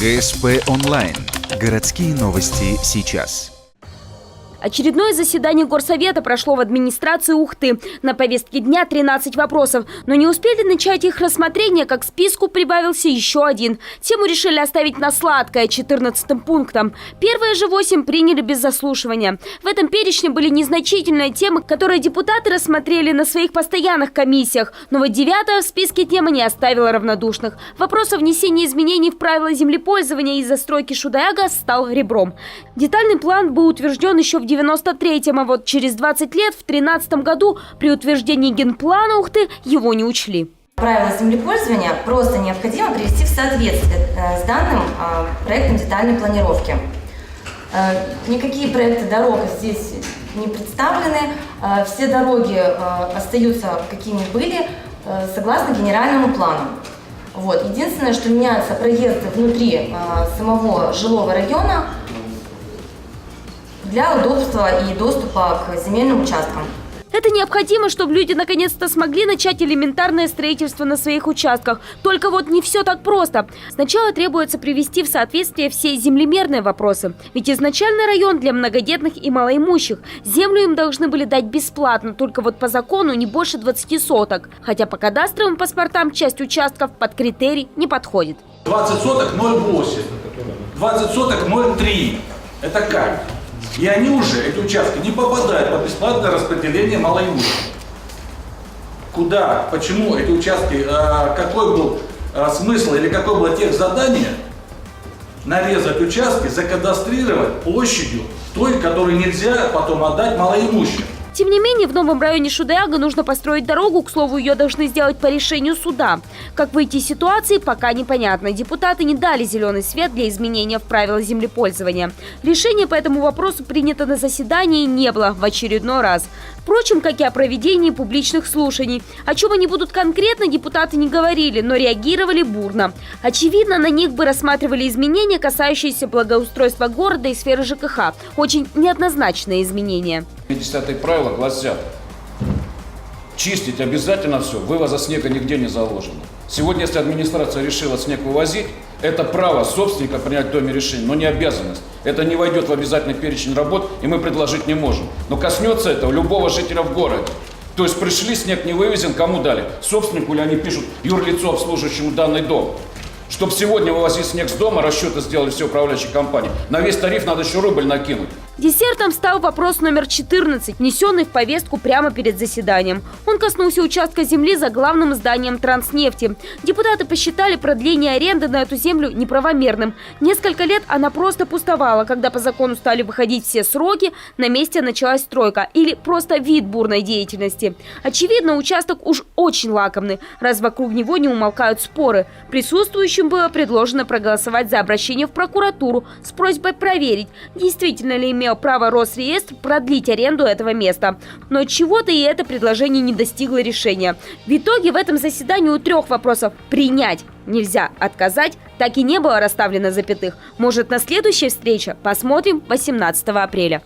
ГСП онлайн. Городские новости сейчас. Очередное заседание Горсовета прошло в администрации Ухты. На повестке дня 13 вопросов, но не успели начать их рассмотрение, как к списку прибавился еще один. Тему решили оставить на сладкое 14-м пунктом. Первые же 8 приняли без заслушивания. В этом перечне были незначительные темы, которые депутаты рассмотрели на своих постоянных комиссиях. Но вот 9-я в списке тема не оставила равнодушных. Вопрос о внесении изменений в правила землепользования из-за стройки Шудаяга стал ребром. Детальный план был утвержден еще в 93-м, а вот через 20 лет, в 13-м году, при утверждении генплана Ухты его не учли. Правила землепользования просто необходимо привести в соответствие с данным проектом детальной планировки. Никакие проекты дорог здесь не представлены, все дороги остаются какими были, согласно генеральному плану. Вот. Единственное, что меняются проезды внутри самого жилого района для удобства и доступа к земельным участкам. Это необходимо, чтобы люди наконец-то смогли начать элементарное строительство на своих участках. Только вот не все так просто. Сначала требуется привести в соответствие все землемерные вопросы. Ведь изначально район для многодетных и малоимущих. Землю им должны были дать бесплатно, только вот по закону не больше 20 соток. Хотя по кадастровым паспортам часть участков под критерий не подходит. 20 соток 0,8, 20 соток 0,3. Это как? И они уже, эти участки, не попадают под бесплатное распределение малоимущих. Куда, почему эти участки, какой был смысл или какое было техзадание нарезать участки, закадастрировать площадью той, которую нельзя потом отдать малоимущим. Тем не менее, в новом районе Шудаяга нужно построить дорогу. К слову, ее должны сделать по решению суда. Как выйти из ситуации, пока непонятно. Депутаты не дали зеленый свет для изменения в правила землепользования. Решение по этому вопросу принято на заседании не было в очередной раз. Впрочем, как и о проведении публичных слушаний. О чем они будут конкретно, депутаты не говорили, но реагировали бурно. Очевидно, на них бы рассматривали изменения, касающиеся благоустройства города и сферы ЖКХ. Очень неоднозначные изменения. 10-е правила гласят: чистить обязательно все, вывоза снега нигде не заложено. Сегодня, если администрация решила снег вывозить, это право собственника принять в доме решение, но не обязанность. Это не войдет в обязательный перечень работ, и мы предложить не можем. Но коснется этого любого жителя в городе. То есть пришли, снег не вывезен, кому дали? Собственнику, или они пишут юрлицо, обслуживающему данный дом? Чтобы сегодня вывозить снег с дома, расчеты сделали все управляющие компании. На весь тариф надо еще рубль накинуть. Десертом стал вопрос номер 14, внесенный в повестку прямо перед заседанием. Он коснулся участка земли за главным зданием Транснефти. Депутаты посчитали продление аренды на эту землю неправомерным. Несколько лет она просто пустовала. Когда по закону стали выходить все сроки, на месте началась стройка или просто вид бурной деятельности. Очевидно, участок уж очень лакомный, раз вокруг него не умолкают споры. Присутствующим было предложено проголосовать за обращение в прокуратуру с просьбой проверить, действительно ли имел право Росреестр продлить аренду этого места. Но от чего-то и это предложение не достигло решения. В итоге в этом заседании у 3 вопросов «принять» нельзя, «отказать» так и не было расставлено запятых. Может, на следующей встрече? Посмотрим 18 апреля.